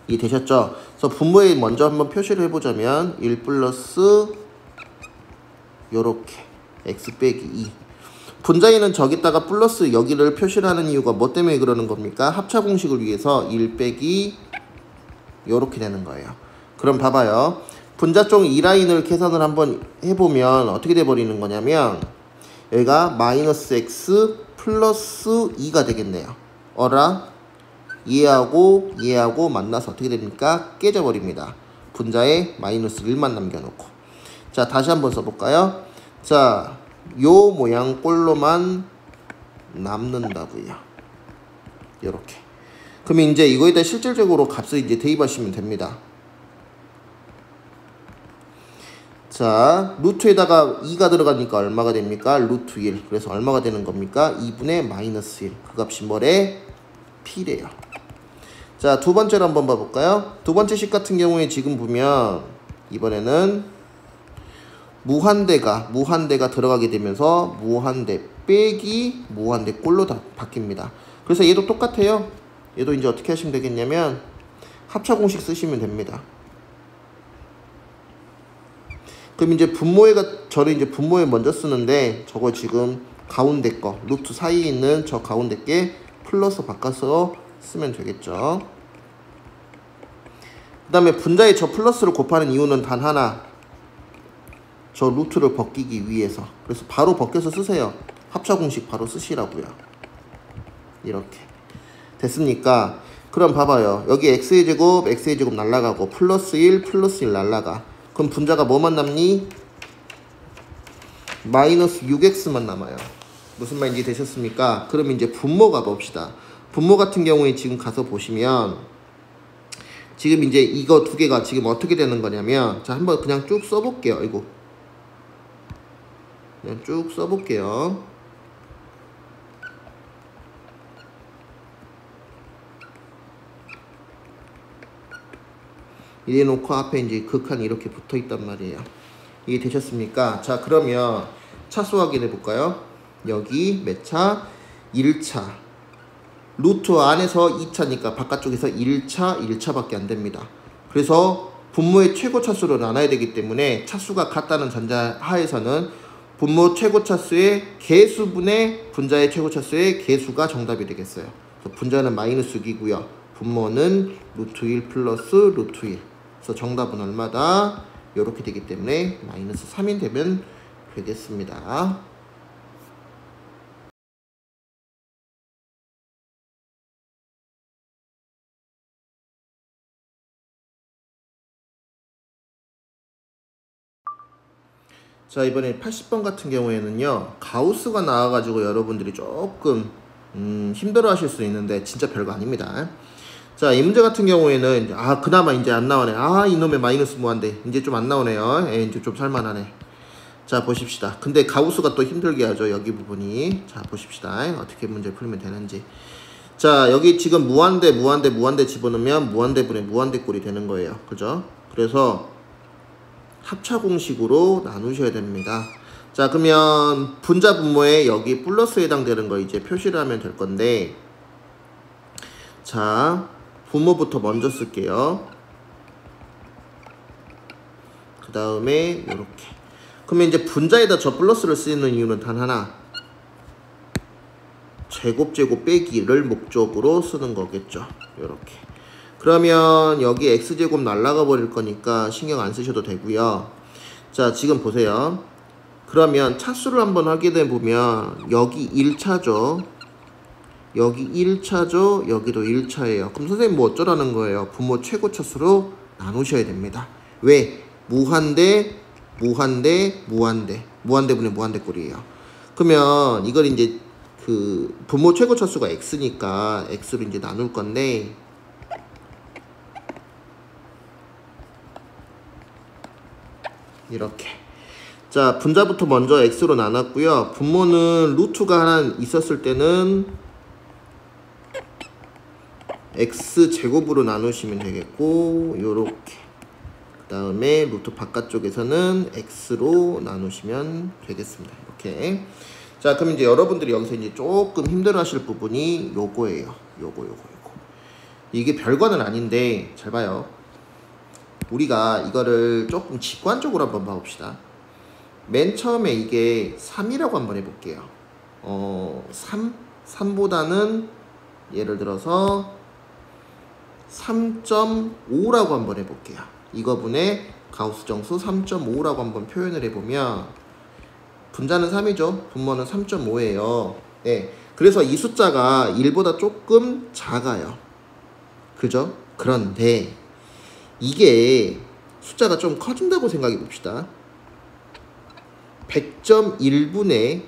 이해되셨죠? 그래서 분모에 먼저 한번 표시를 해보자면 1 플러스 요렇게 x 빼기 2. 분자에는 저기다가 플러스 여기를 표시를 하는 이유가 뭐 때문에 그러는 겁니까? 합차 공식을 위해서 1 빼기 요렇게 되는 거예요. 그럼 봐봐요. 분자 쪽 이 라인을 계산을 한번 해보면 어떻게 돼버리는 거냐면 여기가 마이너스 x 플러스 2가 되겠네요. 어라? 얘하고 만나서 어떻게 됩니까? 깨져버립니다. 분자에 마이너스 1만 남겨놓고. 자, 다시 한번 써볼까요? 자, 요 모양 꼴로만 남는다고요. 요렇게. 그러면 이제 이거에다 실질적으로 값을 이제 대입하시면 됩니다. 자, 루트에다가 2가 들어가니까 얼마가 됩니까? 루트 1. 그래서 얼마가 되는 겁니까? 2분의 마이너스 1. 그 값이 뭐래? P래요. 자, 두 번째로 한번 봐볼까요? 두 번째 식 같은 경우에 지금 보면 이번에는 무한대가 들어가게 되면서 무한대 빼기 무한대 꼴로 다 바뀝니다. 그래서 얘도 똑같아요. 얘도 이제 어떻게 하시면 되겠냐면 합차 공식 쓰시면 됩니다. 그럼 이제 저는 이제 분모에 먼저 쓰는데 저거 지금 가운데 거 루트 사이에 있는 저 가운데 게 플러스 바꿔서 쓰면 되겠죠. 다음에 분자의 저 플러스를 곱하는 이유는 단 하나, 저 루트를 벗기기 위해서. 그래서 바로 벗겨서 쓰세요. 합차 공식 바로 쓰시라고요. 이렇게 됐습니까? 그럼 봐봐요. 여기 x의 제곱 날라가고 플러스 1 날라가. 그럼 분자가 뭐만 남니? 마이너스 6x만 남아요. 무슨 말인지 되셨습니까? 그럼 이제 분모 가봅시다. 분모 같은 경우에 지금 가서 보시면 지금 이제 이거 두 개가 지금 어떻게 되는 거냐면, 자 한번 그냥 쭉 써볼게요. 이거 그냥 쭉 써볼게요. 이래 놓고 앞에 이제 극한이 이렇게 붙어 있단 말이에요. 이게 되셨습니까? 자 그러면 차수 확인해 볼까요? 여기 몇 차? 1차. 루트 안에서 2차니까 바깥쪽에서 1차 밖에 안 됩니다. 그래서 분모의 최고 차수로 나눠야 되기 때문에 차수가 같다는 전제하에서는 분모 최고 차수의 개수분의 분자의 최고 차수의 개수가 정답이 되겠어요. 그래서 분자는 마이너스 6이고요. 분모는 루트 1 플러스 루트 1. 그래서 정답은 얼마다? 이렇게 되기 때문에 마이너스 3이 되면 되겠습니다. 자 이번에 80번 같은 경우에는요, 가우스가 나와가지고 여러분들이 조금 힘들어 하실 수 있는데 진짜 별거 아닙니다. 자 이 문제 같은 경우에는 그나마 이제 안 나오네. 이놈의 마이너스 무한대 이제 좀 안 나오네요. 이제 좀 살만하네. 자 보십시다. 근데 가우스가 또 힘들게 하죠, 여기 부분이. 자 보십시다. 어떻게 문제 풀면 되는지. 자 여기 지금 무한대 집어넣으면 무한대분의 무한대꼴이 되는 거예요. 그죠? 그래서 합차 공식으로 나누셔야 됩니다. 자 그러면 분자 분모에 여기 플러스에 해당되는 거 이제 표시를 하면 될 건데, 자 분모부터 먼저 쓸게요. 그 다음에 이렇게. 그러면 이제 분자에다 저 플러스를 쓰는 이유는 단 하나, 제곱 빼기를 목적으로 쓰는 거겠죠. 이렇게. 그러면 여기 x제곱 날라가 버릴 거니까 신경 안 쓰셔도 되고요. 자 지금 보세요. 그러면 차수를 한번 확인해 보면 여기 1차죠. 여기 1차죠. 여기도 1차예요. 그럼 선생님 뭐 어쩌라는 거예요? 분모 최고 차수로 나누셔야 됩니다. 왜? 무한대분의 무한대꼴이에요. 그러면 이걸 이제 그 분모 최고 차수가 x니까 x로 이제 나눌 건데, 이렇게. 자 분자부터 먼저 x로 나눴고요. 분모는 루트가 하나 있었을 때는 x제곱으로 나누시면 되겠고, 요렇게. 그 다음에 루트 바깥쪽에서는 x로 나누시면 되겠습니다. 이렇게. 자 그럼 이제 여러분들이 여기서 이제 조금 힘들어 하실 부분이 요거예요. 요거. 이게 별거는 아닌데 잘 봐요. 우리가 이거를 조금 직관적으로 한번 봐봅시다. 맨 처음에 이게 3이라고 한번 해볼게요. 3보다는 예를 들어서 3.5라고 한번 해볼게요. 이거분의 가우스 정수 3.5라고 한번 표현을 해보면, 분자는 3이죠. 분모는 3.5예요. 네. 그래서 이 숫자가 1보다 조금 작아요. 그죠? 그런데 이게 숫자가 좀 커진다고 생각해 봅시다. 100.1분의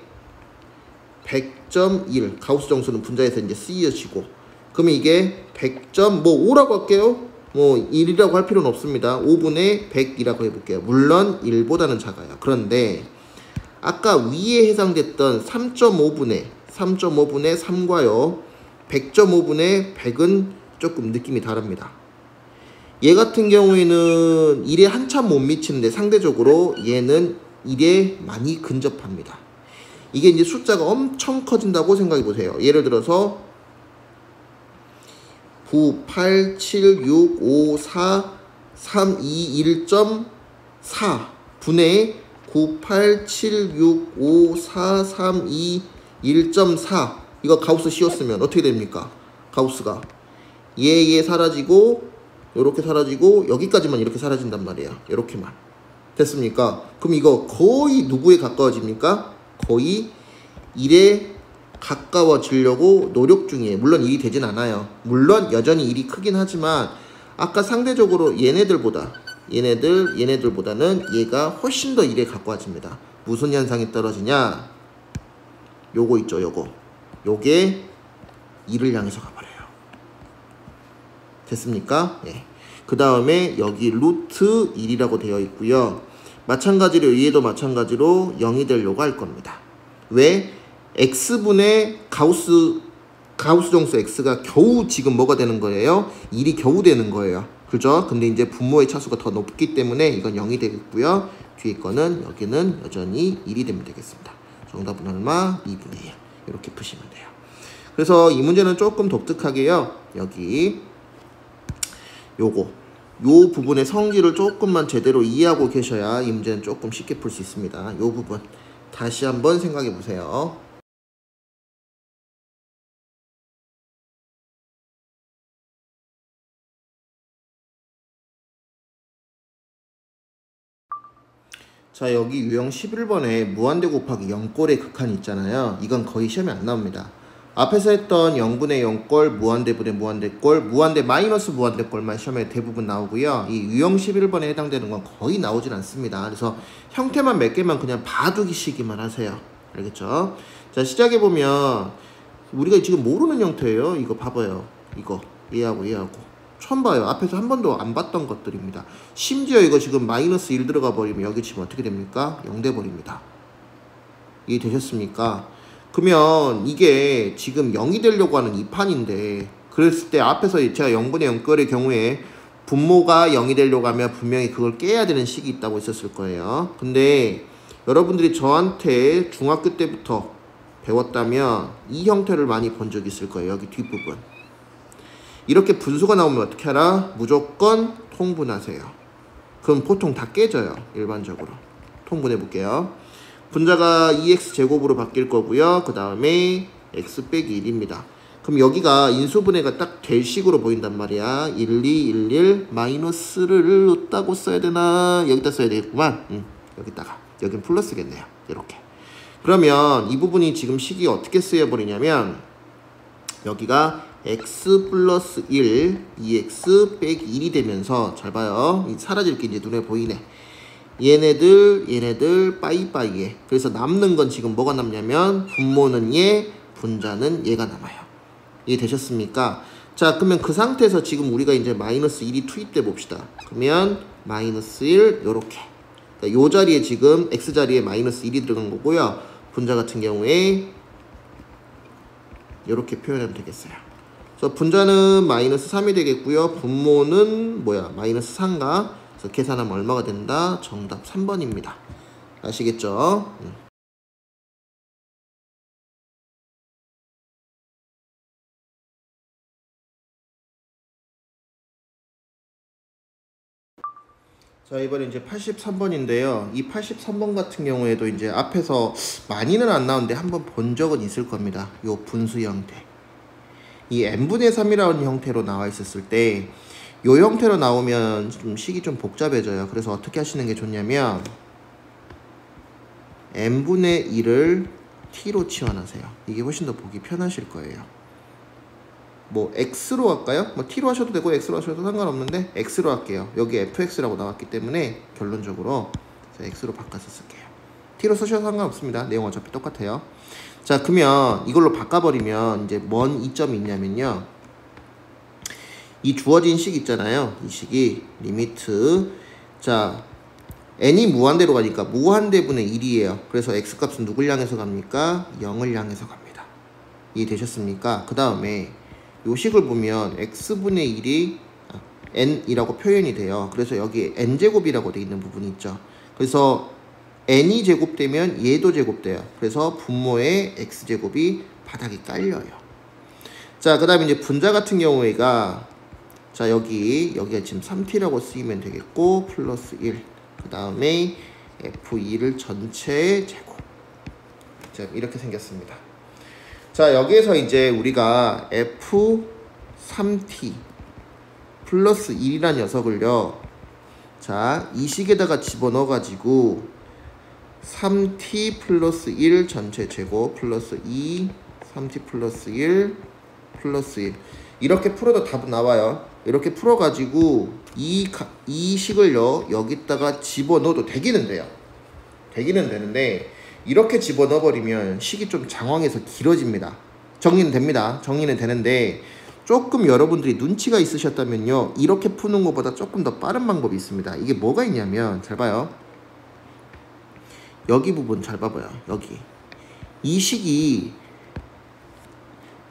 100.1 가우스 정수는 분자에서 이제 쓰여지고, 그러면 이게 100.5라고 할게요. 뭐 1이라고 할 필요는 없습니다. 5분의 100이라고 해볼게요. 물론 1보다는 작아요. 그런데 아까 위에 해당됐던 3.5분의 3과요 100.5분의 100은 조금 느낌이 다릅니다. 얘 같은 경우에는 1에 한참 못 미치는데 상대적으로 얘는 1에 많이 근접합니다. 이게 이제 숫자가 엄청 커진다고 생각해 보세요. 예를 들어서 9, 8, 7, 6, 5, 4, 3, 2, 1.4 분의 9, 8, 7, 6, 5, 4, 3, 2, 1.4 이거 가우스 씌웠으면 어떻게 됩니까? 가우스가 얘 사라지고 요렇게 사라지고 여기까지만 이렇게 사라진단 말이에요. 요렇게만. 됐습니까? 그럼 이거 거의 누구에 가까워집니까? 거의 1에 가까워지려고 노력 중이에요. 물론 1이 되진 않아요. 물론 여전히 1이 크긴 하지만 아까 상대적으로 얘네들보다는 얘가 훨씬 더 1에 가까워집니다. 무슨 현상이 떨어지냐? 요거 있죠, 요게 2를 향해서 가버려요. 됐습니까? 예. 그 다음에 여기 루트 1이라고 되어 있고요. 마찬가지로 얘도 마찬가지로 0이 되려고 할 겁니다. 왜? x분의 가우스 정수 x가 겨우 지금 뭐가 되는 거예요? 1이 겨우 되는 거예요. 그죠? 근데 이제 분모의 차수가 더 높기 때문에 이건 0이 되겠고요. 뒤에 거는 여기는 여전히 1이 되면 되겠습니다. 정답은 얼마? 2분의 1. 이렇게 푸시면 돼요. 그래서 이 문제는 조금 독특하게요. 여기 요 부분의 성질을 조금만 제대로 이해하고 계셔야 이 문제는 조금 쉽게 풀 수 있습니다. 요 부분 다시 한번 생각해 보세요. 자, 여기 유형 11번에 무한대 곱하기 0꼴의 극한이 있잖아요. 이건 거의 시험에 안 나옵니다. 앞에서 했던 0분의 0꼴, 무한대분의 무한대꼴, 무한대 마이너스 무한대꼴만 시험에 대부분 나오고요. 이 유형 11번에 해당되는 건 거의 나오진 않습니다. 그래서 형태만 몇 개만 그냥 봐두시기만 하세요. 알겠죠? 자, 시작해보면 우리가 지금 모르는 형태예요. 이거 봐봐요. 이거 얘하고 처음 봐요. 앞에서 한 번도 안 봤던 것들입니다. 심지어 이거 지금 마이너스 1 들어가 버리면 여기 지금 어떻게 됩니까? 0 돼 버립니다. 이해되셨습니까? 그러면 이게 지금 0이 되려고 하는 이 판인데, 그랬을 때 앞에서 제가 0분의 0꼴의 경우에 분모가 0이 되려고 하면 분명히 그걸 깨야 되는 식이 있다고 있었을 거예요. 근데 여러분들이 저한테 중학교 때부터 배웠다면 이 형태를 많이 본 적이 있을 거예요. 여기 뒷부분. 이렇게 분수가 나오면 어떻게 하라? 무조건 통분하세요. 그럼 보통 다 깨져요. 일반적으로. 통분해 볼게요. 분자가 2x제곱으로 바뀔 거고요. 그 다음에 x 빼기 1입니다. 그럼 여기가 인수분해가 딱 될 식으로 보인단 말이야. 1, 2, 1, 1 마이너스를 넣었다고 써야 되나? 여기다 써야 되겠구만. 여기다가. 여긴 플러스겠네요. 이렇게. 그러면 이 부분이 지금 식이 어떻게 쓰여버리냐면 여기가 x 플러스 1, 2x 빼기 1이 되면서 잘 봐요. 사라질 게 이제 눈에 보이네. 얘네들 빠이빠이에. 그래서 남는 건 지금 뭐가 남냐면 분모는 얘, 분자는 얘가 남아요. 이해되셨습니까? 자, 그러면 그 상태에서 지금 우리가 이제 마이너스 1이 투입돼 봅시다. 그러면 마이너스 1 요렇게. 그러니까 요 자리에 지금 x 자리에 마이너스 1이 들어간 거고요. 분자 같은 경우에 요렇게 표현하면 되겠어요. 그래서 분자는 마이너스 3이 되겠고요. 분모는 뭐야? 마이너스 3가. 그래서 계산하면 얼마가 된다? 정답 3번입니다. 아시겠죠? 자, 이번에 이제 83번인데요. 이 83번 같은 경우에도 이제 앞에서 많이는 안 나오는데 한번 본 적은 있을 겁니다. 요 분수 형태. 이 n분의 3이라는 형태로 나와 있었을 때 이 형태로 나오면 좀 식이 좀 복잡해져요. 그래서 어떻게 하시는 게 좋냐면 n분의 1을 t로 치환하세요. 이게 훨씬 더 보기 편하실 거예요. 뭐 x로 할까요? 뭐 t로 하셔도 되고 x로 하셔도 상관없는데 x로 할게요. 여기 fx라고 나왔기 때문에 결론적으로 x로 바꿔서 쓸게요. t로 쓰셔도 상관없습니다. 내용 어차피 똑같아요. 자, 그러면 이걸로 바꿔버리면 이제 뭔 이점이 있냐면요. 이 주어진 식 있잖아요. 이 식이 리미트. 자, n이 무한대로 가니까 무한대분의 1이에요. 그래서 x값은 누굴 향해서 갑니까? 0을 향해서 갑니다. 이해되셨습니까? 그 다음에 이 식을 보면 x분의 1이 n이라고 표현이 돼요. 그래서 여기 n제곱이라고 되어 있는 부분이 있죠. 그래서 n이 제곱되면 얘도 제곱돼요. 그래서 분모의 x제곱이 바닥에 깔려요. 자, 그 다음에 이제 분자 같은 경우에가 자, 여기가 지금 3t라고 쓰이면 되겠고 플러스 1. 그 다음에 f2를 전체 제곱. 자, 이렇게 생겼습니다. 자, 여기에서 이제 우리가 f3t 플러스 1이란 녀석을요. 자, 이 식에다가 집어넣어가지고 3t 플러스 1 전체 제곱 플러스 2 3t 플러스 1 플러스 1 이렇게 풀어도 답은 나와요. 이렇게 풀어가지고 이 식을요 여기다가 집어넣어도 되기는 돼요. 되기는 되는데 이렇게 집어넣어버리면 식이 좀 장황해서 길어집니다. 정리는 됩니다. 정리는 되는데 조금 여러분들이 눈치가 있으셨다면요 이렇게 푸는 것보다 조금 더 빠른 방법이 있습니다. 이게 뭐가 있냐면 잘 봐요. 여기 부분 잘 봐봐요. 여기 이 식이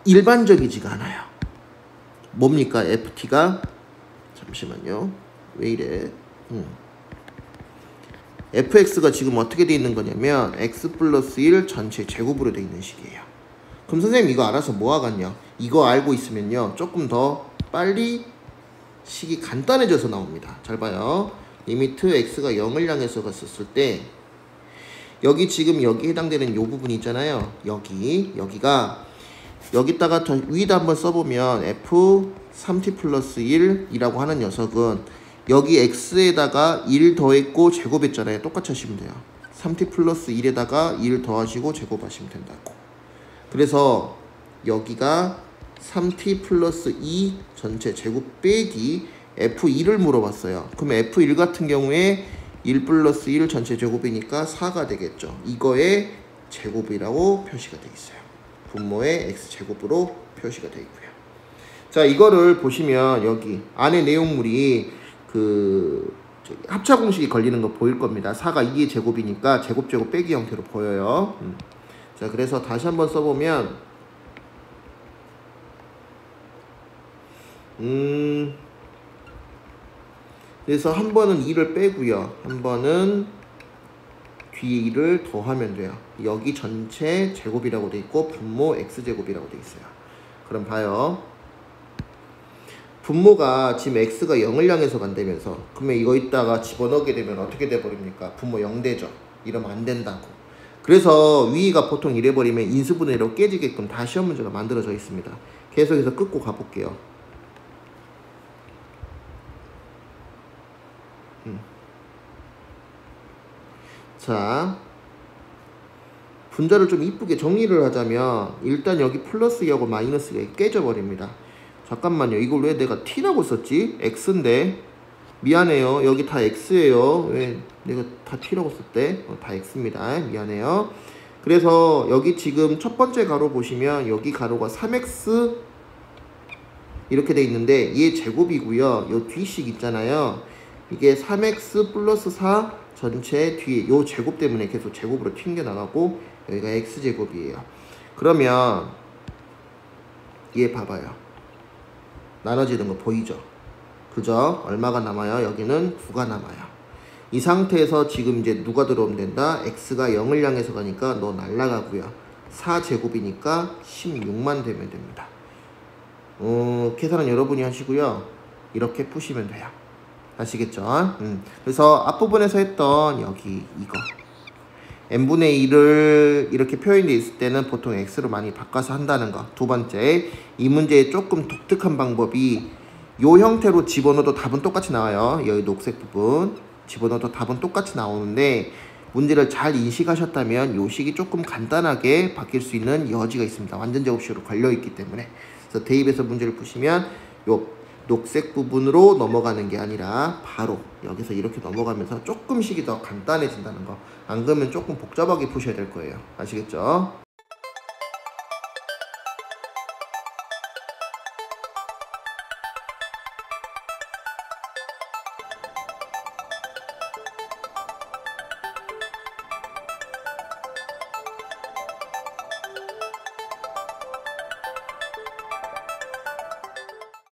일반적이지가 않아요. 뭡니까? FT가 잠시만요. 왜 이래? fx가 지금 어떻게 돼 있는 거냐면 x 플러스 1 전체 제곱으로 돼 있는 식이에요. 그럼 선생님 이거 알아서 뭐 하겠냐? 이거 알고 있으면요 조금 더 빨리 식이 간단해져서 나옵니다. 잘 봐요. 리미트 x가 0을 향해서 갔었을 때 여기 지금 여기 해당되는 요 부분 있잖아요. 여기가 여기다가 더 위에다 한번 써보면 f 3t 플러스 1이라고 하는 녀석은 여기 x에다가 1 더했고 제곱했잖아요. 똑같이 하시면 돼요. 3t 플러스 1에다가 1 더하시고 제곱하시면 된다고. 그래서 여기가 3t 플러스 2 전체 제곱 빼기 f1을 물어봤어요. 그럼 f1 같은 경우에 1 플러스 1 전체 제곱이니까 4가 되겠죠. 이거의 제곱이라고 표시가 되어 있어요. 분모의 x제곱으로 표시가 되어 있고요. 자, 이거를 보시면 여기 안에 내용물이 합차 공식이 걸리는 거 보일 겁니다. 4가 2의 제곱이니까 제곱 빼기 형태로 보여요. 자, 그래서 다시 한번 써보면 그래서 한 번은 2를 빼고요. 한 번은 뒤에 2를 더하면 돼요. 여기 전체 제곱이라고 돼 있고 분모 x제곱이라고 돼 있어요. 그럼 봐요. 분모가 지금 x가 0을 향해서 간다면서 그러면 이거 있다가 집어넣게 되면 어떻게 돼버립니까? 분모 0 되죠. 이러면 안 된다고. 그래서 위가 보통 이래버리면 인수분해로 깨지게끔 다 시험 문제가 만들어져 있습니다. 계속해서 끄고 가볼게요. 자, 분자를 좀 이쁘게 정리를 하자면 일단 여기 플러스하고 마이너스가 깨져버립니다. 잠깐만요. 이걸 왜 내가 t라고 썼지? x인데 미안해요. 여기 다 x예요. 왜 내가 다 t라고 썼대? 다 x입니다. 미안해요. 그래서 여기 지금 첫 번째 가로 보시면 여기 가로가 3x 이렇게 돼 있는데 얘 제곱이고요. 요 뒤식 있잖아요. 이게 3x 플러스 4 전체 뒤에 요 제곱 때문에 계속 제곱으로 튕겨나가고 여기가 x제곱이에요. 그러면 얘 봐봐요. 나눠지는 거 보이죠? 그죠? 얼마가 남아요? 여기는 9가 남아요. 이 상태에서 지금 이제 누가 들어오면 된다? x가 0을 향해서 가니까 너 날라가고요. 4제곱이니까 16만 되면 됩니다. 계산은 여러분이 하시고요. 이렇게 푸시면 돼요. 아시겠죠? 그래서 앞부분에서 했던 여기 이거 n분의 1을 이렇게 표현되어 있을 때는 보통 x로 많이 바꿔서 한다는 거. 두 번째, 이 문제의 조금 독특한 방법이 요 형태로 집어넣어도 답은 똑같이 나와요. 여기 녹색 부분 집어넣어도 답은 똑같이 나오는데 문제를 잘 인식하셨다면 요 식이 조금 간단하게 바뀔 수 있는 여지가 있습니다. 완전 제곱식으로 걸려있기 때문에. 그래서 대입해서 문제를 푸시면 요 녹색 부분으로 넘어가는 게 아니라 바로 여기서 이렇게 넘어가면서 조금씩이 더 간단해진다는 거. 안 그러면 조금 복잡하게 푸셔야 될 거예요. 아시겠죠?